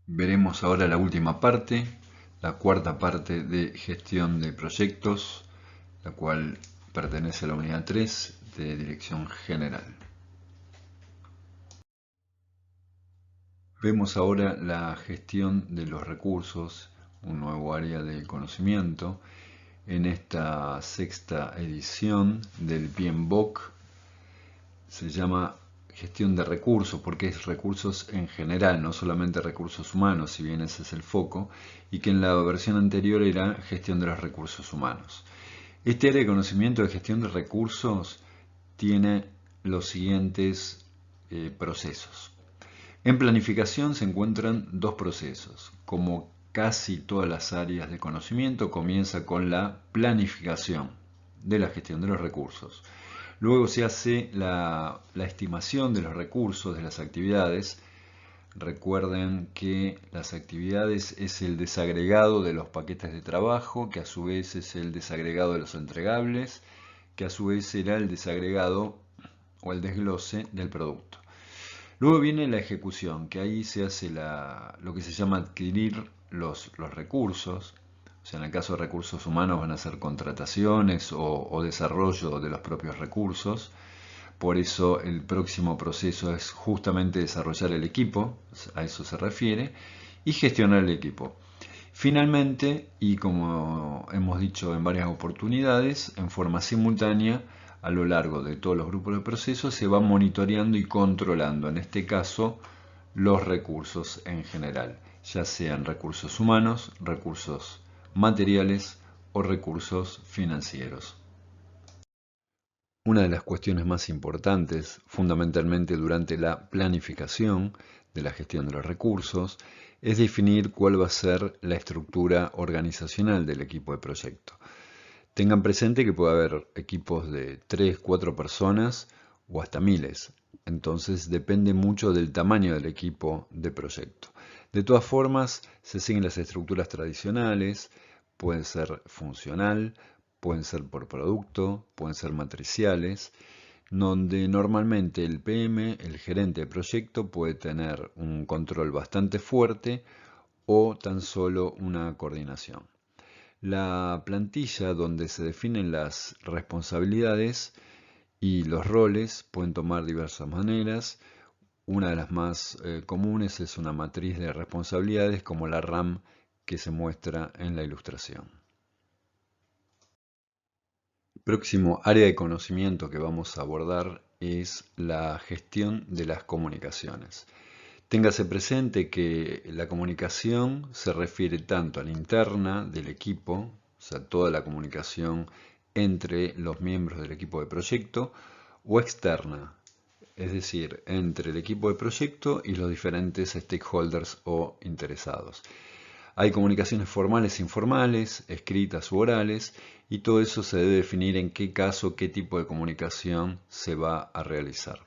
Veremos ahora la última parte, la cuarta parte de gestión de proyectos, la cual pertenece a la unidad 3 de Dirección General. Vemos ahora la gestión de los recursos, un nuevo área de conocimiento, en esta sexta edición del PMBOK. Se llama gestión de recursos porque es recursos en general, no solamente recursos humanos, si bien ese es el foco, y que en la versión anterior era gestión de los recursos humanos. Este área de conocimiento de gestión de recursos tiene los siguientes procesos. En planificación se encuentran dos procesos. Como casi todas las áreas de conocimiento, comienza con la planificación de la gestión de los recursos. Luego se hace la estimación de los recursos de las actividades. Recuerden que las actividades es el desagregado de los paquetes de trabajo, que a su vez es el desagregado de los entregables, que a su vez será el desagregado o el desglose del producto. Luego viene la ejecución, que ahí se hace lo que se llama adquirir los recursos. O sea, en el caso de recursos humanos van a ser contrataciones o desarrollo de los propios recursos. Por eso el próximo proceso es justamente desarrollar el equipo, a eso se refiere, y gestionar el equipo. Finalmente, y como hemos dicho en varias oportunidades, en forma simultánea, a lo largo de todos los grupos de procesos se va monitoreando y controlando, en este caso, los recursos en general, ya sean recursos humanos, recursos materiales o recursos financieros. Una de las cuestiones más importantes, fundamentalmente durante la planificación de la gestión de los recursos, es definir cuál va a ser la estructura organizacional del equipo de proyecto. Tengan presente que puede haber equipos de 3, 4 personas o hasta miles. Entonces depende mucho del tamaño del equipo de proyecto. De todas formas, se siguen las estructuras tradicionales, pueden ser funcional, pueden ser por producto, pueden ser matriciales, donde normalmente el PM, el gerente de proyecto, puede tener un control bastante fuerte o tan solo una coordinación. La plantilla donde se definen las responsabilidades y los roles pueden tomar diversas maneras. Una de las más comunes es una matriz de responsabilidades como la RAM que se muestra en la ilustración. Próximo área de conocimiento que vamos a abordar es la gestión de las comunicaciones. Téngase presente que la comunicación se refiere tanto a la interna del equipo, o sea, toda la comunicación entre los miembros del equipo de proyecto, o externa, es decir, entre el equipo de proyecto y los diferentes stakeholders o interesados. Hay comunicaciones formales e informales, escritas u orales, y todo eso se debe definir en qué caso, qué tipo de comunicación se va a realizar.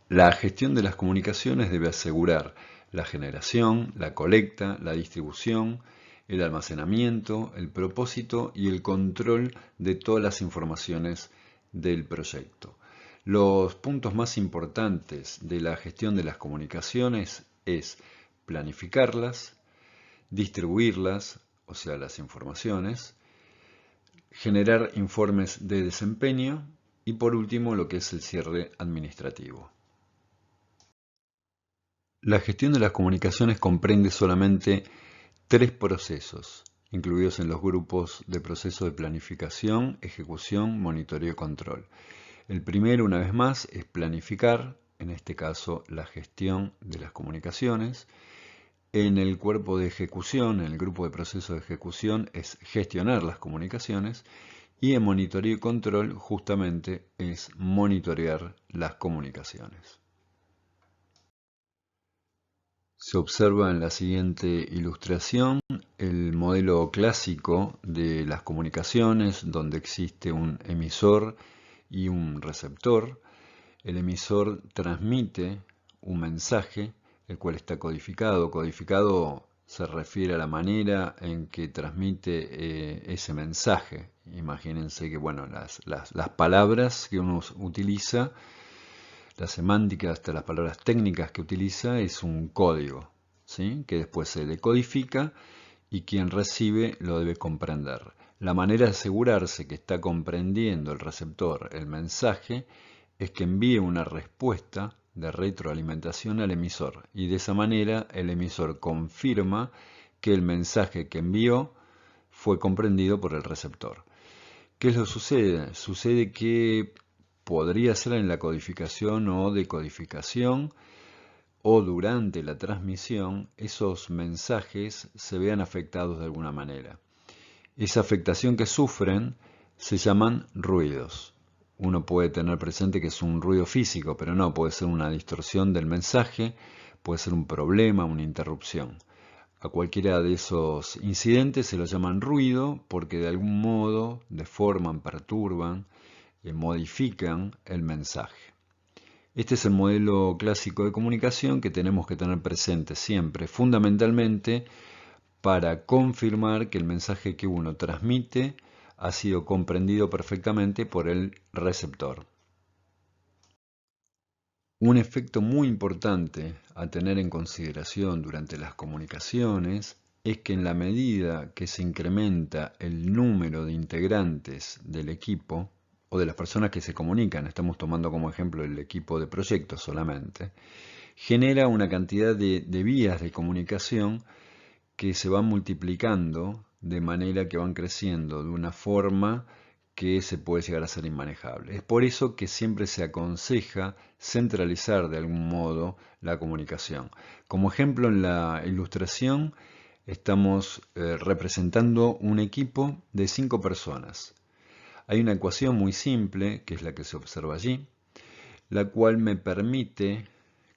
La gestión de las comunicaciones debe asegurar la generación, la colecta, la distribución, el almacenamiento, el propósito y el control de todas las informaciones del proyecto. Los puntos más importantes de la gestión de las comunicaciones es planificarlas, distribuirlas, o sea, las informaciones, generar informes de desempeño y por último lo que es el cierre administrativo. La gestión de las comunicaciones comprende solamente tres procesos, incluidos en los grupos de proceso de planificación, ejecución, monitoreo y control. El primero, una vez más, es planificar, en este caso la gestión de las comunicaciones. En el cuerpo de ejecución, en el grupo de proceso de ejecución, es gestionar las comunicaciones. Y en monitoreo y control, justamente, es monitorear las comunicaciones. Se observa en la siguiente ilustración el modelo clásico de las comunicaciones, donde existe un emisor y un receptor. El emisor transmite un mensaje, el cual está codificado. Codificado se refiere a la manera en que transmite ese mensaje. Imagínense que bueno, las palabras que uno utiliza, la semántica, hasta las palabras técnicas que utiliza, es un código, ¿sí? Que después se decodifica y quien recibe lo debe comprender. La manera de asegurarse que está comprendiendo el receptor el mensaje es que envíe una respuesta de retroalimentación al emisor y de esa manera el emisor confirma que el mensaje que envió fue comprendido por el receptor. ¿Qué es lo que sucede? Sucede que podría ser en la codificación o decodificación o durante la transmisión esos mensajes se vean afectados de alguna manera. Esa afectación que sufren se llaman ruidos. Uno puede tener presente que es un ruido físico, pero no, puede ser una distorsión del mensaje, puede ser un problema, una interrupción. A cualquiera de esos incidentes se los llaman ruido porque de algún modo deforman, perturban, modifican el mensaje. Este es el modelo clásico de comunicación que tenemos que tener presente siempre, fundamentalmente para confirmar que el mensaje que uno transmite ha sido comprendido perfectamente por el receptor. Un efecto muy importante a tener en consideración durante las comunicaciones es que en la medida que se incrementa el número de integrantes del equipo o de las personas que se comunican, estamos tomando como ejemplo el equipo de proyectos solamente, genera una cantidad de vías de comunicación que se van multiplicando de manera que van creciendo de una forma que se puede llegar a ser inmanejable. Es por eso que siempre se aconseja centralizar de algún modo la comunicación. Como ejemplo, en la ilustración estamos representando un equipo de 5 personas. Hay una ecuación muy simple, que es la que se observa allí, la cual me permite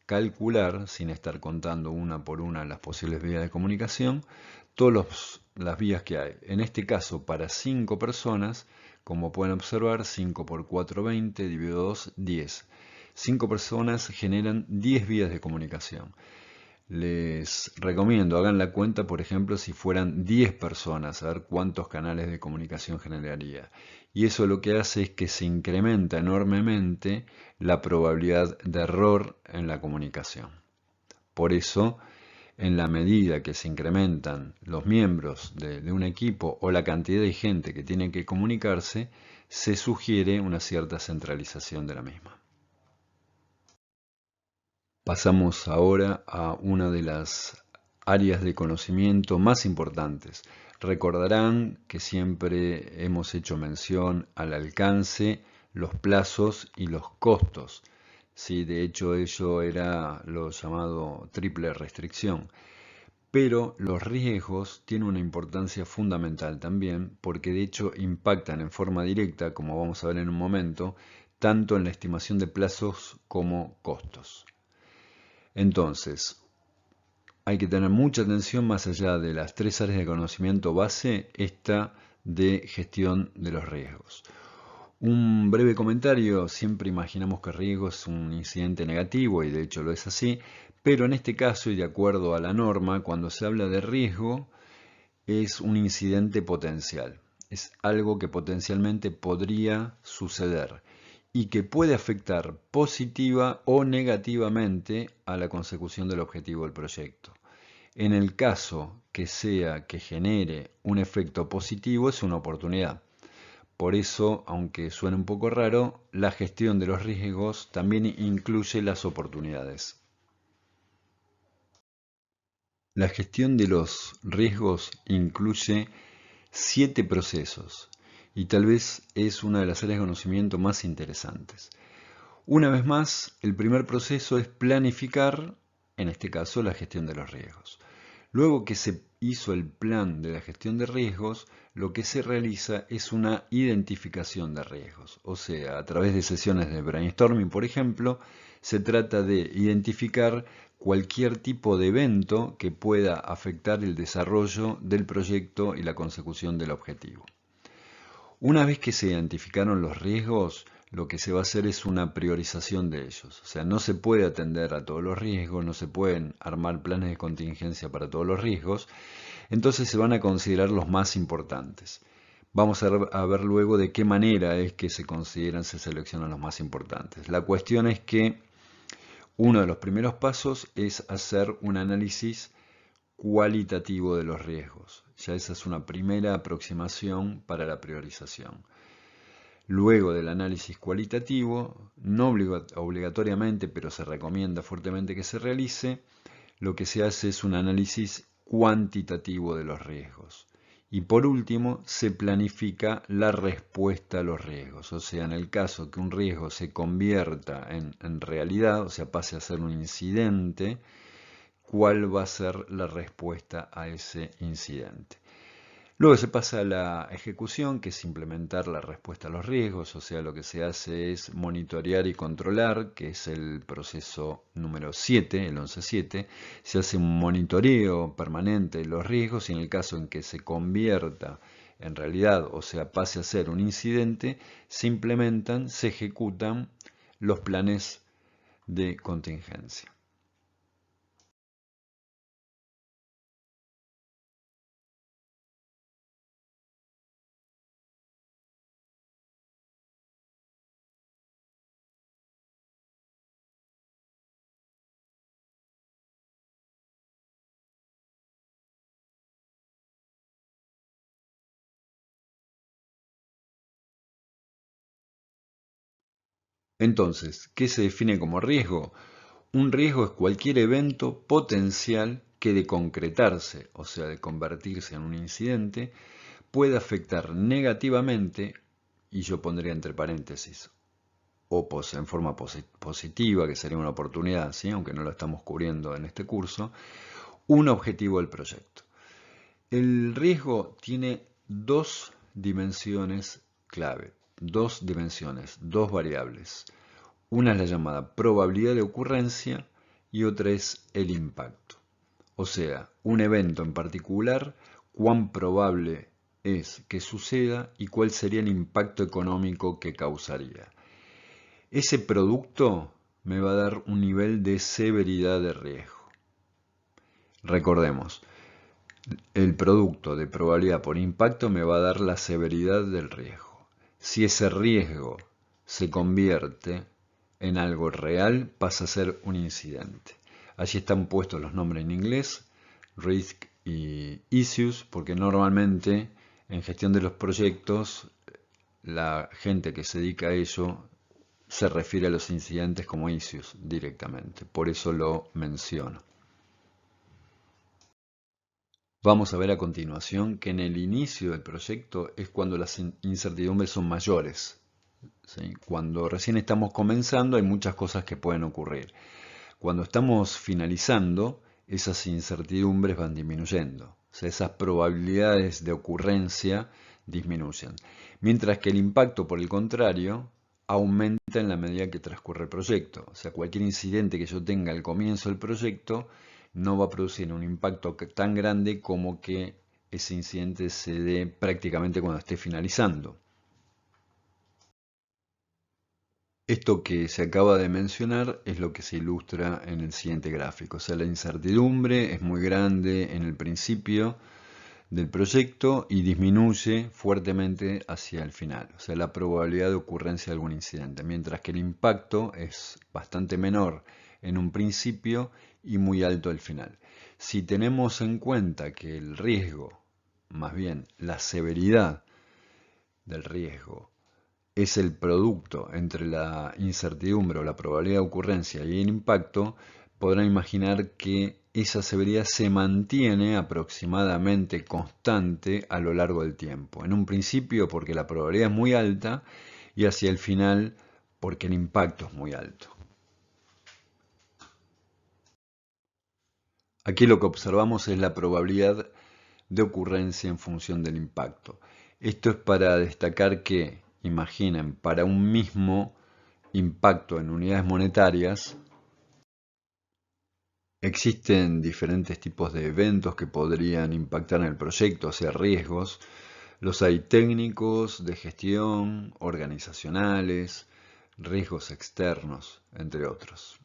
calcular, sin estar contando una por una las posibles vías de comunicación, todas las vías que hay. En este caso, para 5 personas, como pueden observar, 5 por 4, 20, dividido 2, 10. 5 personas generan 10 vías de comunicación. Les recomiendo, hagan la cuenta, por ejemplo, si fueran 10 personas, a ver cuántos canales de comunicación generaría. Y eso lo que hace es que se incrementa enormemente la probabilidad de error en la comunicación. Por eso, en la medida que se incrementan los miembros de un equipo o la cantidad de gente que tiene que comunicarse, se sugiere una cierta centralización de la misma. Pasamos ahora a una de las áreas de conocimiento más importantes. Recordarán que siempre hemos hecho mención al alcance, los plazos y los costos. Sí, de hecho, ello era lo llamado triple restricción. Pero los riesgos tienen una importancia fundamental también porque de hecho impactan en forma directa, como vamos a ver en un momento, tanto en la estimación de plazos como costos. Entonces, hay que tener mucha atención más allá de las 3 áreas de conocimiento base, esta de gestión de los riesgos. Un breve comentario, siempre imaginamos que riesgo es un incidente negativo y de hecho lo es así, pero en este caso y de acuerdo a la norma, cuando se habla de riesgo es un incidente potencial, es algo que potencialmente podría suceder y que puede afectar positiva o negativamente a la consecución del objetivo del proyecto. En el caso que sea que genere un efecto positivo, es una oportunidad. Por eso, aunque suene un poco raro, la gestión de los riesgos también incluye las oportunidades. La gestión de los riesgos incluye 7 procesos y tal vez es una de las áreas de conocimiento más interesantes. Una vez más, el primer proceso es planificar, en este caso, la gestión de los riesgos. Luego que se hizo el plan de la gestión de riesgos, lo que se realiza es una identificación de riesgos. O sea, a través de sesiones de brainstorming, por ejemplo, se trata de identificar cualquier tipo de evento que pueda afectar el desarrollo del proyecto y la consecución del objetivo. Una vez que se identificaron los riesgos, lo que se va a hacer es una priorización de ellos. O sea, no se puede atender a todos los riesgos, no se pueden armar planes de contingencia para todos los riesgos, entonces se van a considerar los más importantes. Vamos a ver luego de qué manera es que se consideran, se seleccionan los más importantes. La cuestión es que uno de los primeros pasos es hacer un análisis cualitativo de los riesgos. Ya esa es una primera aproximación para la priorización. Luego del análisis cualitativo, no obligatoriamente, pero se recomienda fuertemente que se realice, lo que se hace es un análisis cuantitativo de los riesgos. Y por último, se planifica la respuesta a los riesgos. O sea, en el caso que un riesgo se convierta en realidad, o sea, pase a ser un incidente, ¿cuál va a ser la respuesta a ese incidente? Luego se pasa a la ejecución, que es implementar la respuesta a los riesgos, o sea, lo que se hace es monitorear y controlar, que es el proceso número 7, el 11.7. Se hace un monitoreo permanente de los riesgos y en el caso en que se convierta en realidad, o sea, pase a ser un incidente, se implementan, se ejecutan los planes de contingencia. Entonces, ¿qué se define como riesgo? Un riesgo es cualquier evento potencial que de concretarse, o sea, de convertirse en un incidente, puede afectar negativamente, y yo pondría entre paréntesis, o en forma positiva, que sería una oportunidad, ¿sí? Aunque no lo estamos cubriendo en este curso, un objetivo del proyecto. El riesgo tiene dos dimensiones clave, dos variables. Una es la llamada probabilidad de ocurrencia y otra es el impacto. O sea, un evento en particular, cuán probable es que suceda y cuál sería el impacto económico que causaría. Ese producto me va a dar un nivel de severidad de riesgo. Recordemos, el producto de probabilidad por impacto me va a dar la severidad del riesgo. Si ese riesgo se convierte en algo real, pasa a ser un incidente. Allí están puestos los nombres en inglés, risk y issues, porque normalmente en gestión de los proyectos la gente que se dedica a ello se refiere a los incidentes como issues directamente. Por eso lo menciono. Vamos a ver a continuación que en el inicio del proyecto es cuando las incertidumbres son mayores. ¿Sí? Cuando recién estamos comenzando hay muchas cosas que pueden ocurrir. Cuando estamos finalizando, esas incertidumbres van disminuyendo. O sea, esas probabilidades de ocurrencia disminuyen. Mientras que el impacto, por el contrario, aumenta en la medida que transcurre el proyecto. O sea, cualquier incidente que yo tenga al comienzo del proyecto no va a producir un impacto tan grande como que ese incidente se dé prácticamente cuando esté finalizando. Esto que se acaba de mencionar es lo que se ilustra en el siguiente gráfico. O sea, la incertidumbre es muy grande en el principio del proyecto y disminuye fuertemente hacia el final. O sea, la probabilidad de ocurrencia de algún incidente. Mientras que el impacto es bastante menor en un principio y muy alto al final. Si tenemos en cuenta que el riesgo, más bien la severidad del riesgo, es el producto entre la incertidumbre o la probabilidad de ocurrencia y el impacto, podrán imaginar que esa severidad se mantiene aproximadamente constante a lo largo del tiempo. En un principio porque la probabilidad es muy alta y hacia el final porque el impacto es muy alto. Aquí lo que observamos es la probabilidad de ocurrencia en función del impacto. Esto es para destacar que, imaginen, para un mismo impacto en unidades monetarias, existen diferentes tipos de eventos que podrían impactar en el proyecto, o sea, riesgos. Los hay técnicos, de gestión, organizacionales, riesgos externos, entre otros.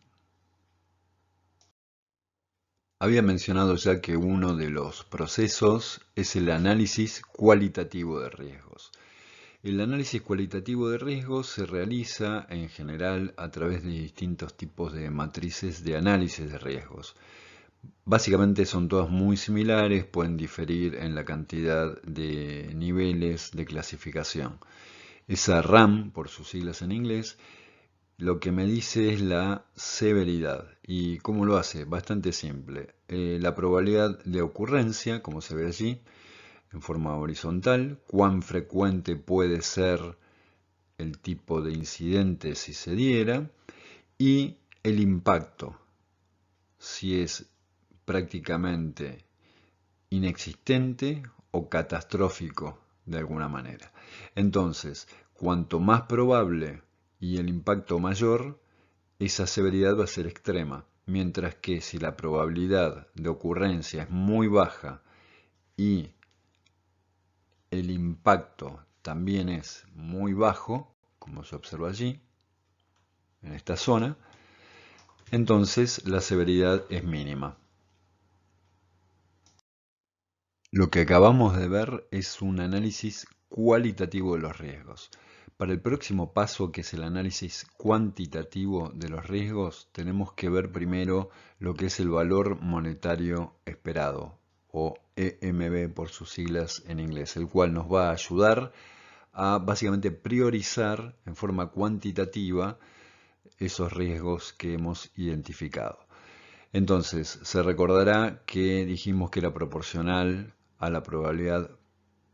Había mencionado ya que uno de los procesos es el análisis cualitativo de riesgos. El análisis cualitativo de riesgos se realiza en general a través de distintos tipos de matrices de análisis de riesgos. Básicamente son todas muy similares, pueden diferir en la cantidad de niveles de clasificación. Esa RAM, por sus siglas en inglés, lo que me dice es la severidad. ¿Y cómo lo hace? Bastante simple. La probabilidad de ocurrencia, como se ve allí, en forma horizontal, cuán frecuente puede ser el tipo de incidente si se diera, y el impacto, si es prácticamente inexistente o catastrófico de alguna manera. Entonces, cuanto más probable y el impacto mayor, esa severidad va a ser extrema, mientras que si la probabilidad de ocurrencia es muy baja y el impacto también es muy bajo, como se observa allí, en esta zona, entonces la severidad es mínima. Lo que acabamos de ver es un análisis cualitativo de los riesgos. Para el próximo paso, que es el análisis cuantitativo de los riesgos, tenemos que ver primero lo que es el valor monetario esperado, o EMB por sus siglas en inglés, el cual nos va a ayudar a básicamente priorizar en forma cuantitativa esos riesgos que hemos identificado. Entonces, se recordará que dijimos que era proporcional a la probabilidad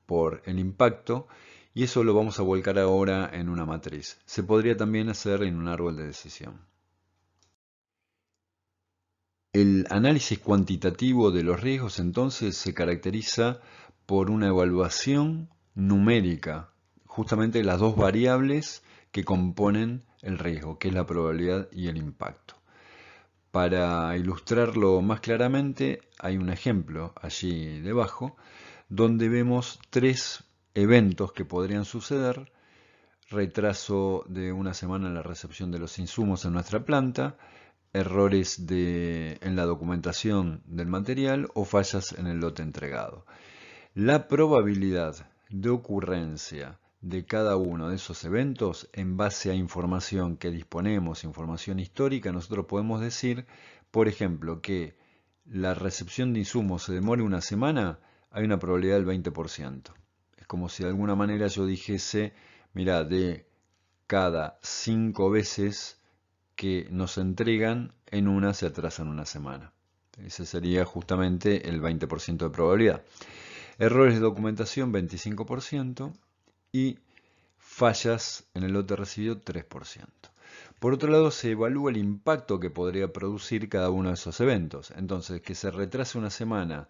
por el impacto, y eso lo vamos a volcar ahora en una matriz. Se podría también hacer en un árbol de decisión. El análisis cuantitativo de los riesgos entonces se caracteriza por una evaluación numérica, justamente de las dos variables que componen el riesgo, que es la probabilidad y el impacto. Para ilustrarlo más claramente, hay un ejemplo allí debajo, donde vemos tres eventos que podrían suceder: retraso de una semana en la recepción de los insumos en nuestra planta, errores en la documentación del material o fallas en el lote entregado. La probabilidad de ocurrencia de cada uno de esos eventos, en base a información que disponemos, información histórica, nosotros podemos decir, por ejemplo, que la recepción de insumos se demore una semana, hay una probabilidad del 20%. Es como si de alguna manera yo dijese, mira, de cada 5 veces que nos entregan, en una se atrasan una semana. Ese sería justamente el 20% de probabilidad. Errores de documentación 25% y fallas en el lote recibido 3%. Por otro lado, se evalúa el impacto que podría producir cada uno de esos eventos. Entonces, que se retrase una semana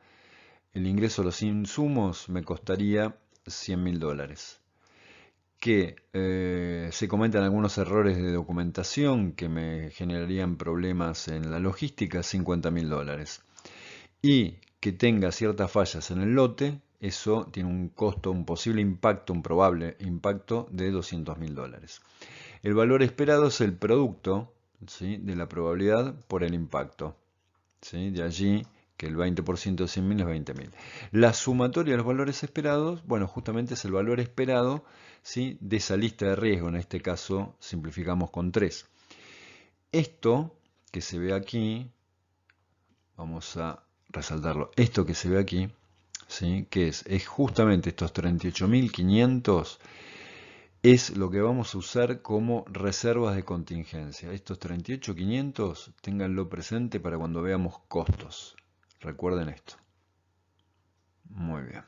el ingreso de los insumos me costaría $100.000. Que se comentan algunos errores de documentación que me generarían problemas en la logística, $50.000. Y que tenga ciertas fallas en el lote, eso tiene un costo, un posible impacto, un probable impacto de $200.000. El valor esperado es el producto, ¿sí?, de la probabilidad por el impacto. ¿Sí? De allí que el 20% de 100.000 es 20.000. La sumatoria de los valores esperados, bueno, justamente es el valor esperado, ¿sí?, de esa lista de riesgo. En este caso simplificamos con 3. Esto que se ve aquí, vamos a resaltarlo, esto que se ve aquí, ¿sí?, que es justamente estos 38.500, es lo que vamos a usar como reservas de contingencia. Estos 38.500, ténganlo presente para cuando veamos costos. Recuerden esto. Muy bien.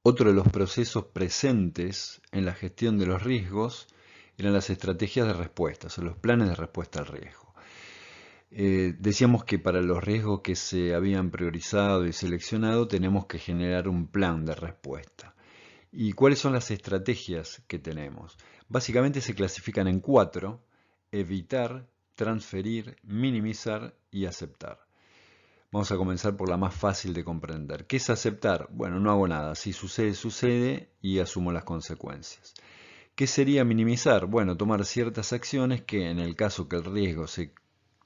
Otro de los procesos presentes en la gestión de los riesgos eran las estrategias de respuesta, o los planes de respuesta al riesgo. Decíamos que para los riesgos que se habían priorizado y seleccionado tenemos que generar un plan de respuesta. ¿Y cuáles son las estrategias que tenemos? Básicamente se clasifican en 4: evitar, transferir, minimizar y aceptar. Vamos a comenzar por la más fácil de comprender. ¿Qué es aceptar? Bueno, no hago nada. Si sucede, sucede y asumo las consecuencias. ¿Qué sería minimizar? Bueno, tomar ciertas acciones que, en el caso que el riesgo se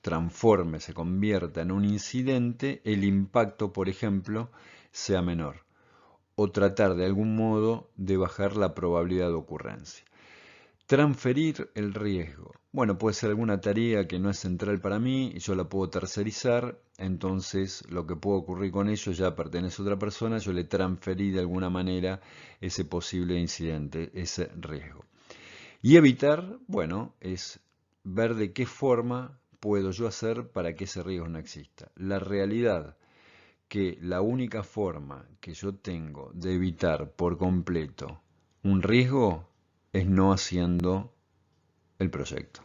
transforme, se convierta en un incidente, el impacto, por ejemplo, sea menor. O tratar de algún modo de bajar la probabilidad de ocurrencia. Transferir el riesgo. Bueno, puede ser alguna tarea que no es central para mí y yo la puedo tercerizar, entonces lo que puede ocurrir con ello ya pertenece a otra persona, yo le transferí de alguna manera ese posible incidente, ese riesgo. Y evitar, bueno, es ver de qué forma puedo yo hacer para que ese riesgo no exista. La realidad que la única forma que yo tengo de evitar por completo un riesgo es no haciendo el proyecto.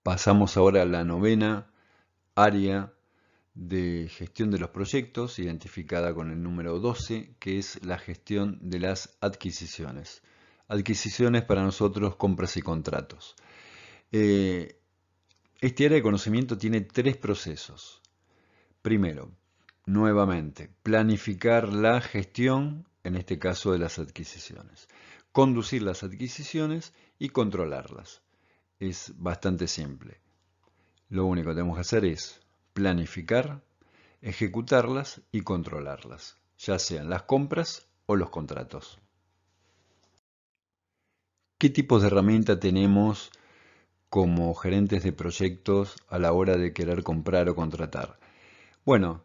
Pasamos ahora a la novena área de gestión de los proyectos, identificada con el número 12, que es la gestión de las adquisiciones. Adquisiciones para nosotros, compras y contratos. Eh, este área de conocimiento tiene tres procesos. Primero, nuevamente, planificar la gestión, en este caso de las adquisiciones. Conducir las adquisiciones y controlarlas. Es bastante simple. Lo único que tenemos que hacer es planificar, ejecutarlas y controlarlas, ya sean las compras o los contratos. ¿Qué tipos de herramienta tenemos como gerentes de proyectos a la hora de querer comprar o contratar? Bueno,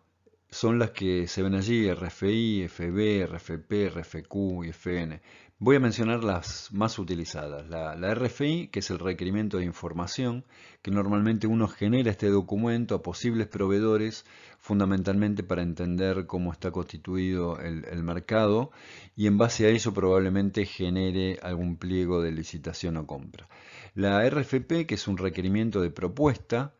son las que se ven allí, RFI, FB, RFP, RFQ y FN. Voy a mencionar las más utilizadas. La RFI, que es el requerimiento de información, que normalmente uno genera este documento a posibles proveedores, fundamentalmente para entender cómo está constituido el mercado, y en base a ello probablemente genere algún pliego de licitación o compra. La RFP, que es un requerimiento de propuesta,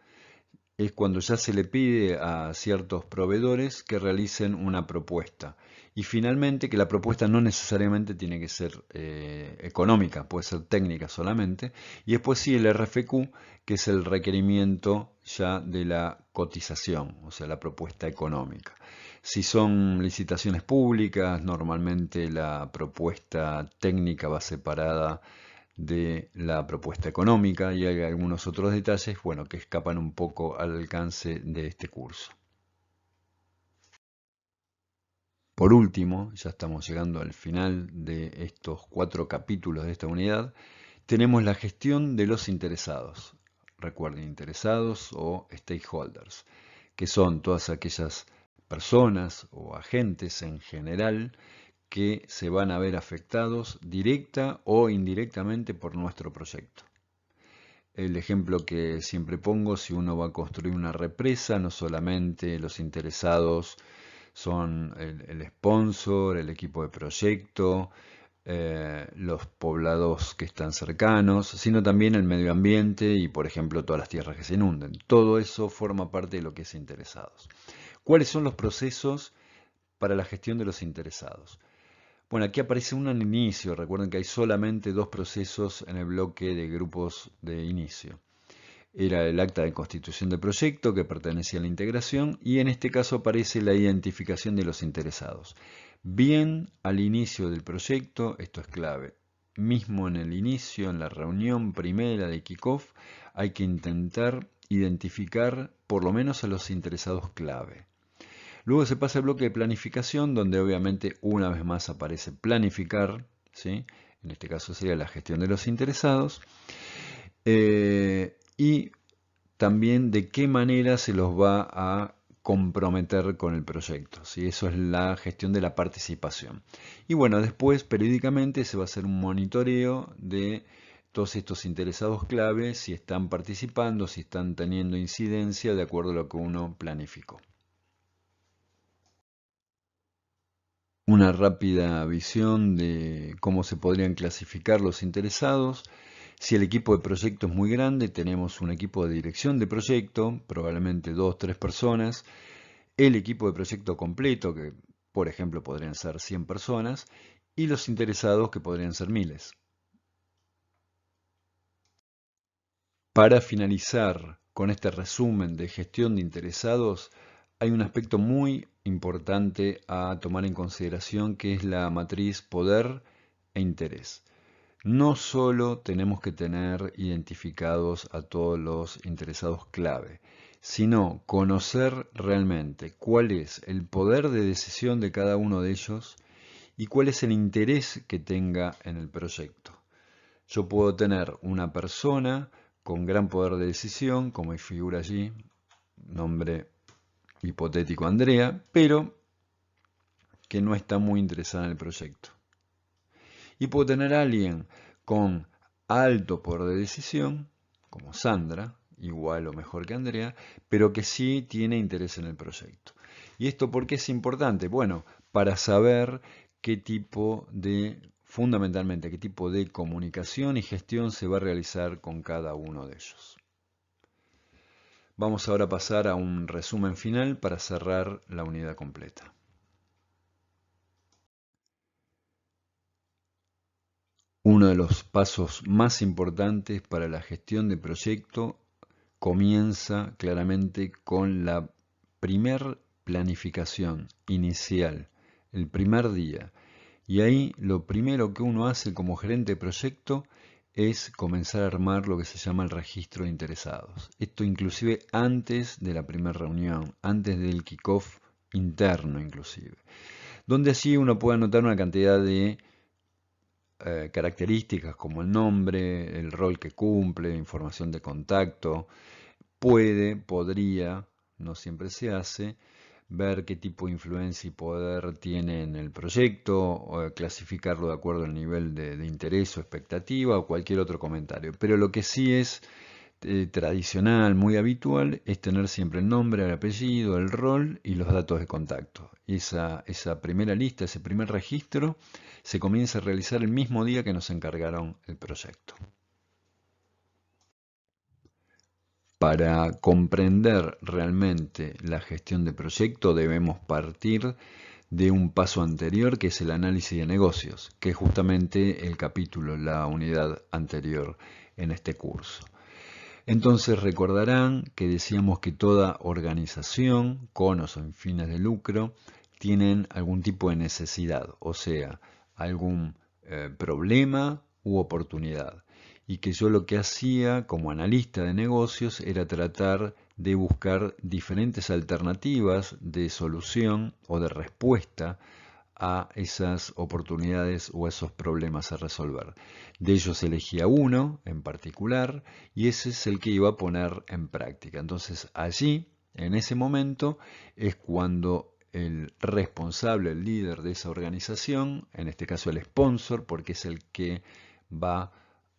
es cuando ya se le pide a ciertos proveedores que realicen una propuesta. Y finalmente que la propuesta no necesariamente tiene que ser económica, puede ser técnica solamente. Y después sí el RFQ, que es el requerimiento ya de la cotización, o sea, la propuesta económica. Si son licitaciones públicas, normalmente la propuesta técnica va separada de la propuesta económica y hay algunos otros detalles, bueno, que escapan un poco al alcance de este curso. Por último, ya estamos llegando al final de estos 4 capítulos de esta unidad, tenemos la gestión de los interesados. Recuerden, interesados o stakeholders, que son todas aquellas personas o agentes en general que se van a ver afectados directa o indirectamente por nuestro proyecto. El ejemplo que siempre pongo, si uno va a construir una represa, no solamente los interesados son el sponsor, el equipo de proyecto, los poblados que están cercanos, sino también el medio ambiente y, por ejemplo, todas las tierras que se inunden. Todo eso forma parte de lo que es interesados. ¿Cuáles son los procesos para la gestión de los interesados? Bueno, aquí aparece uno en inicio. Recuerden que hay solamente 2 procesos en el bloque de grupos de inicio. Era el acta de constitución de proyecto que pertenecía a la integración y en este caso aparece la identificación de los interesados. Bien al inicio del proyecto, esto es clave. Mismo en el inicio, en la reunión primera de kickoff, hay que intentar identificar por lo menos a los interesados clave. Luego se pasa al bloque de planificación, donde obviamente una vez más aparece planificar, ¿sí? En este caso sería la gestión de los interesados, y también de qué manera se los va a comprometer con el proyecto, ¿sí? Eso es la gestión de la participación. Y bueno, después periódicamente se va a hacer un monitoreo de todos estos interesados clave, si están participando, si están teniendo incidencia de acuerdo a lo que uno planificó. Una rápida visión de cómo se podrían clasificar los interesados. Si el equipo de proyecto es muy grande, tenemos un equipo de dirección de proyecto, probablemente 2 o 3 personas, el equipo de proyecto completo, que por ejemplo podrían ser 100 personas, y los interesados, que podrían ser miles. Para finalizar con este resumen de gestión de interesados, hay un aspecto muy importante a tomar en consideración, que es la matriz poder e interés. No solo tenemos que tener identificados a todos los interesados clave, sino conocer realmente cuál es el poder de decisión de cada uno de ellos y cuál es el interés que tenga en el proyecto. Yo puedo tener una persona con gran poder de decisión, como figura allí, nombre hipotético Andrea, pero que no está muy interesada en el proyecto. Y puedo tener a alguien con alto poder de decisión, como Sandra, igual o mejor que Andrea, pero que sí tiene interés en el proyecto. ¿Y esto por qué es importante? Bueno, para saber fundamentalmente, qué tipo de comunicación y gestión se va a realizar con cada uno de ellos. Vamos ahora a pasar a un resumen final para cerrar la unidad completa. Uno de los pasos más importantes para la gestión de proyecto comienza claramente con la primer planificación inicial, el primer día. Y ahí lo primero que uno hace como gerente de proyecto es comenzar a armar lo que se llama el registro de interesados. Esto inclusive antes de la primera reunión, antes del kickoff interno inclusive, donde así uno puede anotar una cantidad de características como el nombre, el rol que cumple, información de contacto. Podría, no siempre se hace, ver qué tipo de influencia y poder tiene en el proyecto, o clasificarlo de acuerdo al nivel de interés o expectativa o cualquier otro comentario. Pero lo que sí es tradicional, muy habitual, es tener siempre el nombre, el apellido, el rol y los datos de contacto. Esa primera lista, ese primer registro, se comienza a realizar el mismo día que nos encargaron el proyecto. Para comprender realmente la gestión de proyecto debemos partir de un paso anterior, que es el análisis de negocios, que es justamente el capítulo, la unidad anterior en este curso. Entonces recordarán que decíamos que toda organización, con o sin fines de lucro, tienen algún tipo de necesidad, o sea, algún problema u oportunidad. Y que yo lo que hacía como analista de negocios era tratar de buscar diferentes alternativas de solución o de respuesta a esas oportunidades o esos problemas a resolver. De ellos elegía uno en particular y ese es el que iba a poner en práctica. Entonces allí, en ese momento, es cuando el responsable, el líder de esa organización, en este caso el sponsor, porque es el que va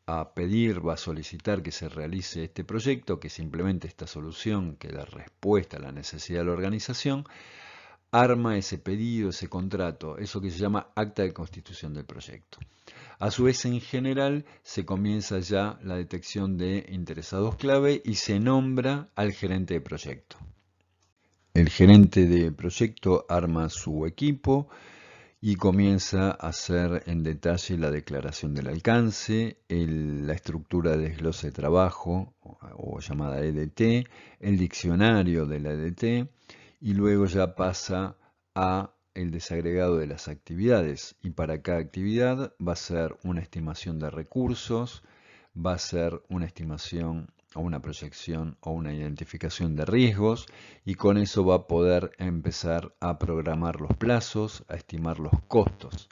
a pedir, va a solicitar que se realice este proyecto, que se implemente esta solución que da respuesta a la necesidad de la organización, arma ese pedido, ese contrato, eso que se llama acta de constitución del proyecto. A su vez, en general, se comienza ya la detección de interesados clave y se nombra al gerente de proyecto. El gerente de proyecto arma su equipo y comienza a hacer en detalle la declaración del alcance, la estructura de desglose de trabajo o llamada EDT, el diccionario de la EDT, y luego ya pasa a el desagregado de las actividades, y para cada actividad va a ser una estimación de recursos, va a ser una estimación o una proyección o una identificación de riesgos, y con eso va a poder empezar a programar los plazos, a estimar los costos.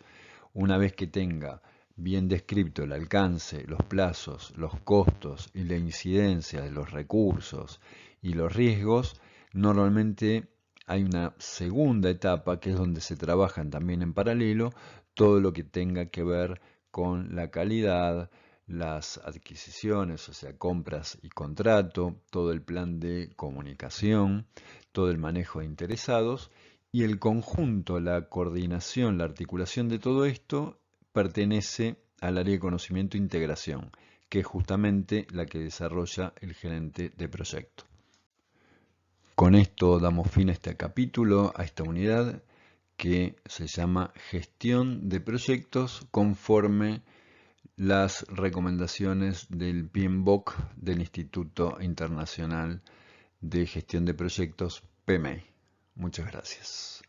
Una vez que tenga bien descrito el alcance, los plazos, los costos y la incidencia de los recursos y los riesgos, normalmente hay una segunda etapa que es donde se trabajan también en paralelo todo lo que tenga que ver con la calidad, las adquisiciones, o sea, compras y contrato, todo el plan de comunicación, todo el manejo de interesados y el conjunto, la coordinación, la articulación de todo esto pertenece al área de conocimiento e integración, que es justamente la que desarrolla el gerente de proyecto. Con esto damos fin a este capítulo, a esta unidad que se llama Gestión de Proyectos conforme las recomendaciones del PMBOK del Instituto Internacional de Gestión de Proyectos, PMI. Muchas gracias.